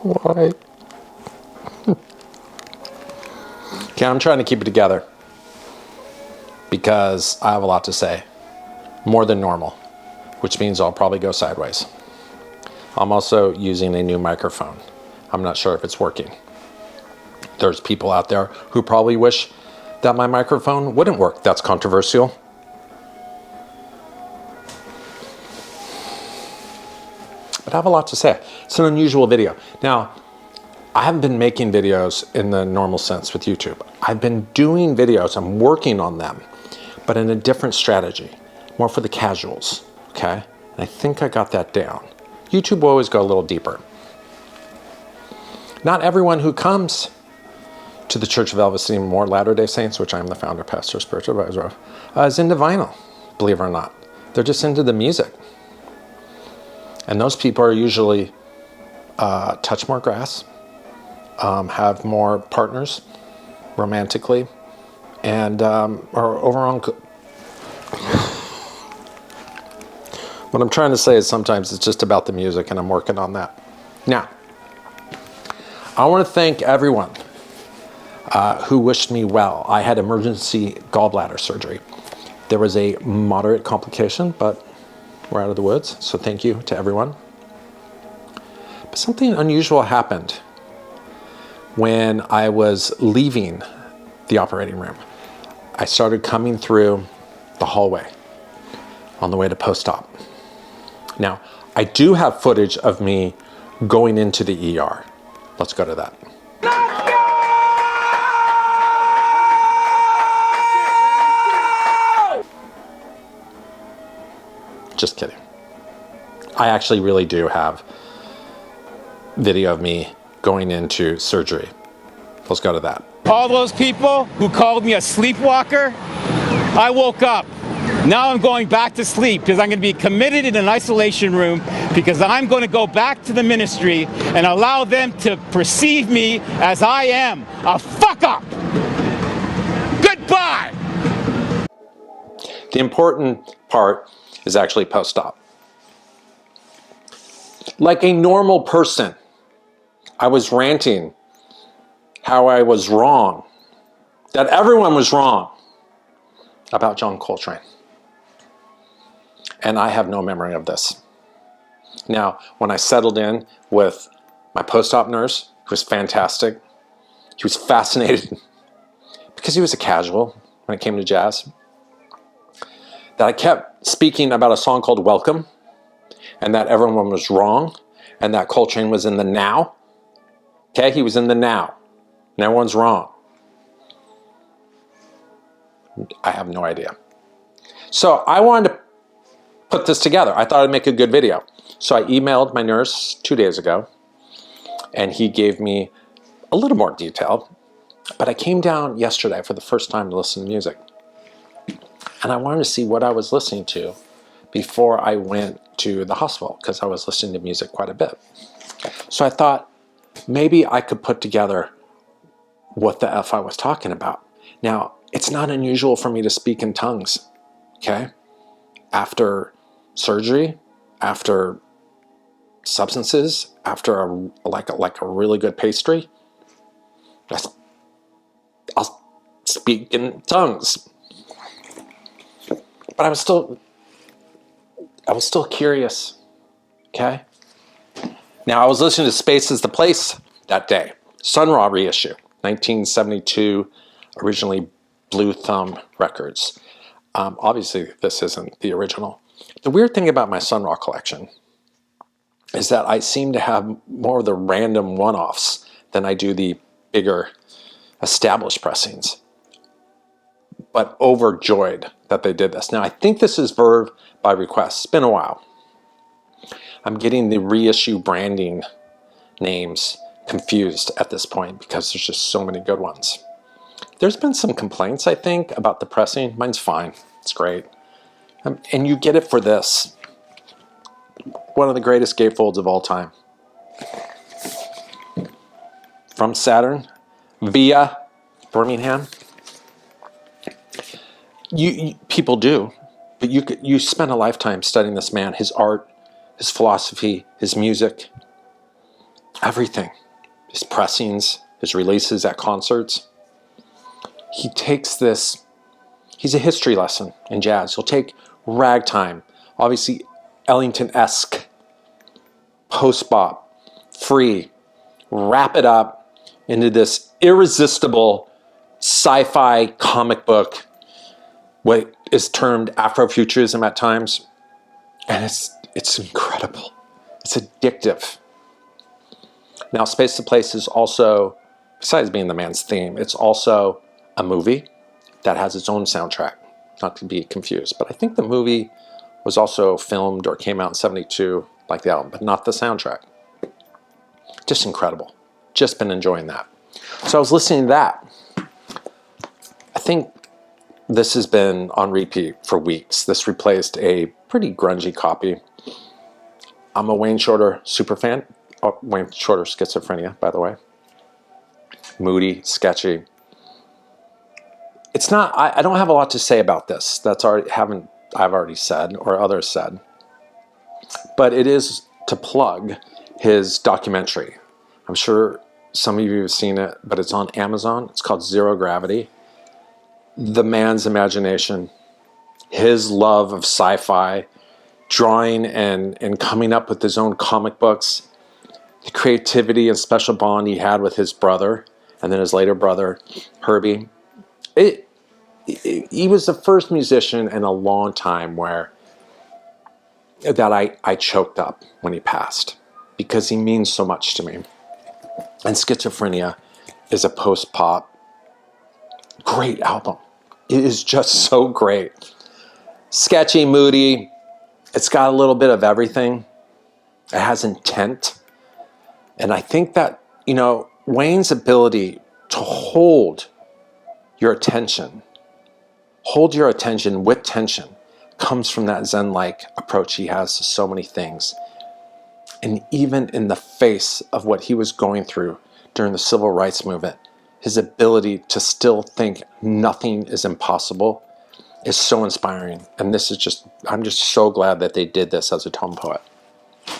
Why? Okay, I'm trying to keep it together because I have a lot to say, more than normal, which means I'll probably go sideways. I'm also using a new microphone. I'm not sure if it's working. There's people out there who probably wish that my microphone wouldn't work. That's controversial. But I have a lot to say. It's an unusual video. Now, I haven't been making videos in the normal sense with YouTube. I've been doing videos, I'm working on them, but in a different strategy, more for the casuals, okay? And I think I got that down. YouTube will always go a little deeper. Not everyone who comes to the Church of Elvis Moore Latter-day Saints, which I'm the founder, pastor, spiritual advisor of, is into vinyl, believe it or not. They're just into the music. And those people are usually touch more grass, have more partners romantically, and are overall. What I'm trying to say is sometimes it's just about the music, and I'm working on that. Now, I want to thank everyone who wished me well. I had emergency gallbladder surgery. There was a moderate complication, but we're out of the woods, so thank you to everyone. But something unusual happened when I was leaving the operating room. I started coming through the hallway on the way to post-op. Now, I do have footage of me going into the ER. Let's go to that. Just kidding. I actually really do have video of me going into surgery. Let's go to that. All those people who called me a sleepwalker, I woke up. Now I'm going back to sleep because I'm going to be committed in an isolation room because I'm going to go back to the ministry and allow them to perceive me as I am, a fuck up. Goodbye. The important part is actually post-op. Like a normal person, I was ranting how I was wrong, that everyone was wrong about John Coltrane. And I have no memory of this. Now, when I settled in with my post-op nurse, who was fantastic, he was fascinated because he was a casual when it came to jazz, that I kept speaking about a song called Welcome, and that everyone was wrong, and that Coltrane was in the now. Okay, he was in the now, and everyone's wrong. I have no idea. So I wanted to put this together. I thought I'd make a good video. So I emailed my nurse 2 days ago, and he gave me a little more detail, but I came down yesterday for the first time to listen to music. And I wanted to see what I was listening to before I went to the hospital, because I was listening to music quite a bit. So I thought maybe I could put together what the F I was talking about. Now, it's not unusual for me to speak in tongues, okay? After surgery, after substances, after like a really good pastry, I'll speak in tongues. But I was still curious, okay? Now, I was listening to Space is the Place that day. Sun Ra reissue, 1972, originally Blue Thumb Records. Obviously, this isn't the original. The weird thing about my Sun Ra collection is that I seem to have more of the random one-offs than I do the bigger established pressings. But overjoyed that they did this. Now, I think this is Verve by request. It's been a while. I'm getting the reissue branding names confused at this point because there's just so many good ones. There's been some complaints, I think, about the pressing. Mine's fine. It's great. And you get it for this. One of the greatest gatefolds of all time. from Saturn via Birmingham. People do, but you spend a lifetime studying this man, his art, his philosophy, his music, everything, his pressings, his releases at concerts. He takes this, he's a history lesson in jazz. He'll take ragtime, obviously Ellington-esque, post-bop, free, wrap it up into this irresistible sci-fi comic book, what is termed Afrofuturism at times, and it's incredible. It's addictive. Now, Space to Place is also, besides being the man's theme, it's also a movie that has its own soundtrack, not to be confused. But I think the movie was also filmed or came out in 72, like the album, but not the soundtrack. Just incredible. Just been enjoying that. So I was listening to that. I think this has been on repeat for weeks. This replaced a pretty grungy copy. I'm a Wayne Shorter super fan. Oh, Wayne Shorter Schizophrenia, by the way. Moody, sketchy. It's not, I don't have a lot to say about this. I've already said, or others said. But it is to plug his documentary. I'm sure some of you have seen it, but it's on Amazon. It's called Zero Gravity. The man's imagination, his love of sci-fi, drawing and coming up with his own comic books, the creativity and special bond he had with his brother, and then his later brother, Herbie. He was the first musician in a long time that I choked up when he passed, because he means so much to me. And Schizophrenia is a post-pop great album. It is just so great. Sketchy, moody. It's got a little bit of everything. It has intent. And I think that, Wayne's ability to hold your attention with tension, comes from that Zen-like approach he has to so many things. And even in the face of what he was going through during the civil rights movement, his ability to still think nothing is impossible is so inspiring. And I'm just so glad that they did this as a tone poet.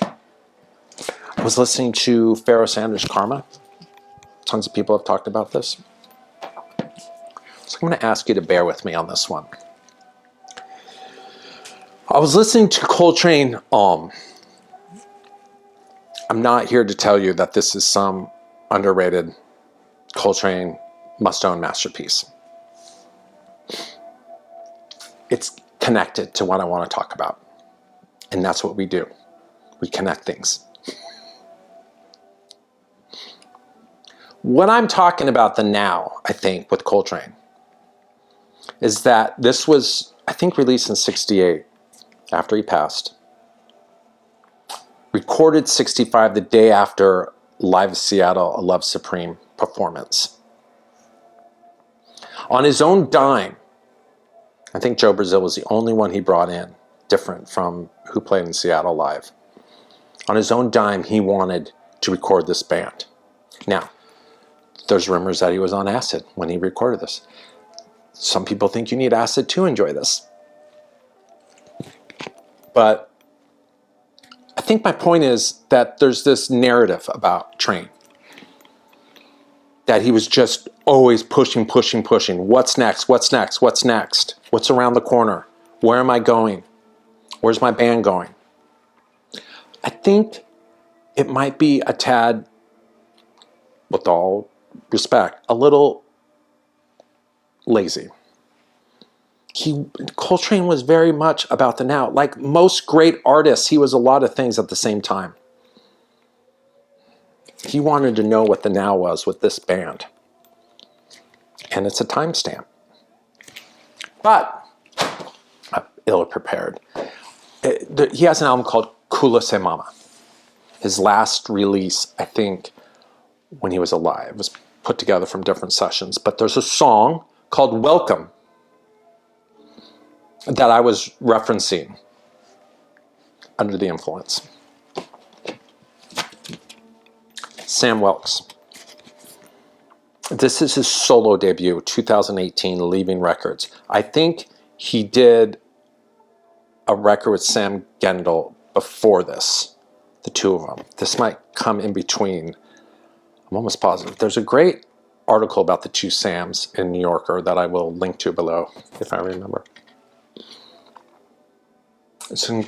I was listening to Pharoah Sanders' Karma. Tons of people have talked about this. So I'm going to ask you to bear with me on this one. I was listening to Coltrane. I'm not here to tell you that this is some underrated Coltrane must-own masterpiece. It's connected to what I want to talk about. And that's what we do. We connect things. What I'm talking about the now, I think, with Coltrane, is that this was, I think, released in 68, after he passed. Recorded 65, the day after Live Seattle, A Love Supreme performance. On his own dime, I think Joe Brazil was the only one he brought in, different from who played in Seattle live. On his own dime, he wanted to record this band. Now, there's rumors that he was on acid when he recorded this. Some people think you need acid to enjoy this. But I think my point is that there's this narrative about Trane. That he was just always pushing. What's next? What's next? What's next? What's around the corner? Where am I going? Where's my band going? I think it might be a tad, with all respect, a little lazy. Coltrane was very much about the now. Like most great artists, he was a lot of things at the same time. He wanted to know what the now was with this band. And it's a timestamp. But I'm ill-prepared. He has an album called Kula Se Mama. His last release, I think, when he was alive, was put together from different sessions. But there's a song called Welcome that I was referencing under the influence. Sam Wilkes. This is his solo debut, 2018, Leaving Records. I think he did a record with Sam Gendel before this, the two of them. This might come in between. I'm almost positive. There's a great article about the two Sams in New Yorker that I will link to below, if I remember. It's an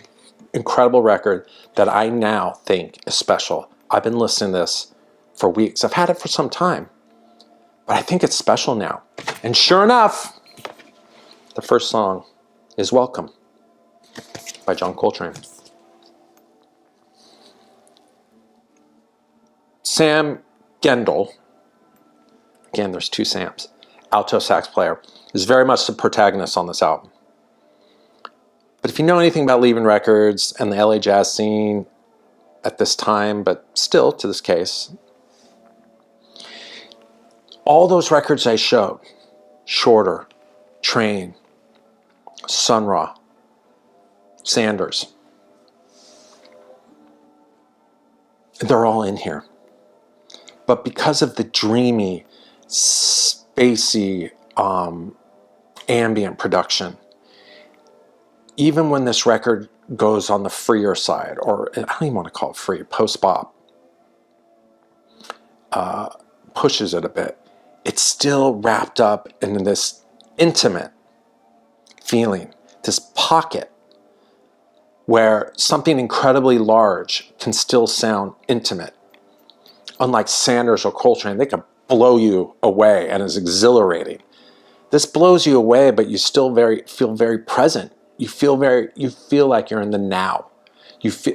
incredible record that I now think is special. I've been listening to this for weeks. I've had it for some time, but I think it's special now. And sure enough, the first song is Welcome by John Coltrane. Sam Gendel, again, there's two Sams, alto sax player, is very much the protagonist on this album. But if you know anything about Leaving Records and the LA jazz scene at this time, but still to this case, all those records I showed, Shorter, Trane, Sun Ra, Sanders, they're all in here. But because of the dreamy, spacey, ambient production, even when this record goes on the freer side, or I don't even want to call it free, post-bop, pushes it a bit, it's still wrapped up in this intimate feeling, this pocket where something incredibly large can still sound intimate. Unlike Sanders or Coltrane, they can blow you away and is exhilarating. This blows you away, but you still feel very present. You feel like you're in the now.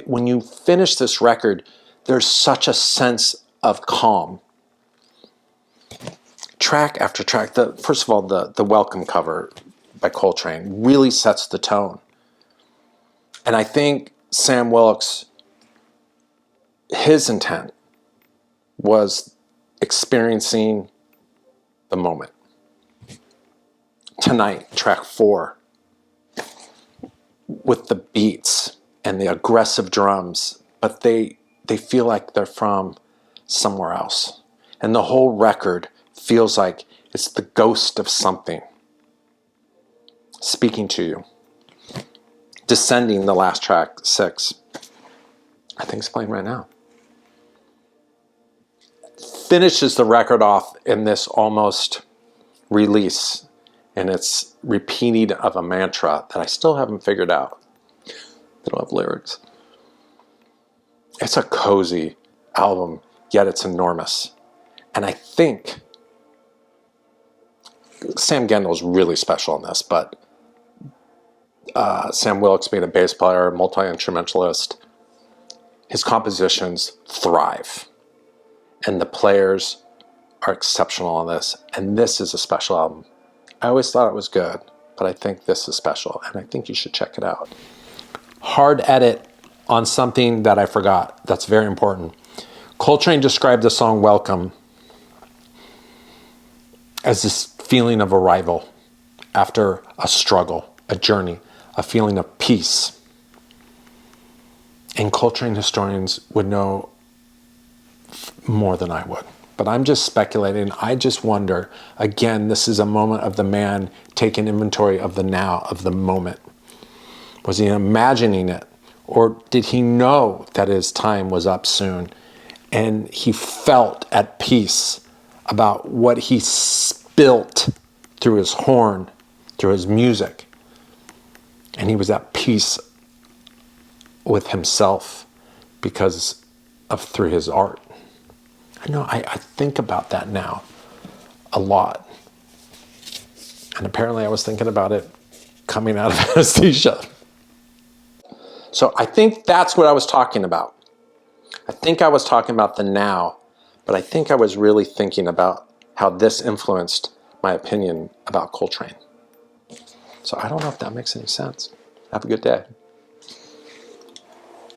When you finish this record, there's such a sense of calm. Track after track, first of all, the Welcome cover by Coltrane really sets the tone. And I think Sam Wilkes, his intent was experiencing the moment. Tonight, track 4, with the beats and the aggressive drums, but they feel like they're from somewhere else. And the whole record feels like it's the ghost of something speaking to you. Descending, the last track, 6, I think it's playing right now, finishes the record off in this almost release, and it's repeating of a mantra that I still haven't figured out. They don't have lyrics. It's a cozy album, yet it's enormous. And I think Sam Gendel is really special on this, but Sam Wilkes, being a bass player, multi-instrumentalist, his compositions thrive. And the players are exceptional on this. And this is a special album. I always thought it was good, but I think this is special, and I think you should check it out. Hard edit on something that I forgot that's very important. Coltrane described the song Welcome as this feeling of arrival after a struggle, a journey, a feeling of peace. And Coltrane historians would know more than I would. But I'm just speculating. I just wonder, again, this is a moment of the man taking inventory of the now, of the moment. Was he imagining it? Or did he know that his time was up soon? And he felt at peace about what he spilt through his horn, through his music. And he was at peace with himself because of through his art. I know, I think about that now a lot. And apparently I was thinking about it coming out of Anesthesia. So I think that's what I was talking about. I think I was talking about the now, but I think I was really thinking about how this influenced my opinion about Coltrane. So I don't know if that makes any sense. Have a good day.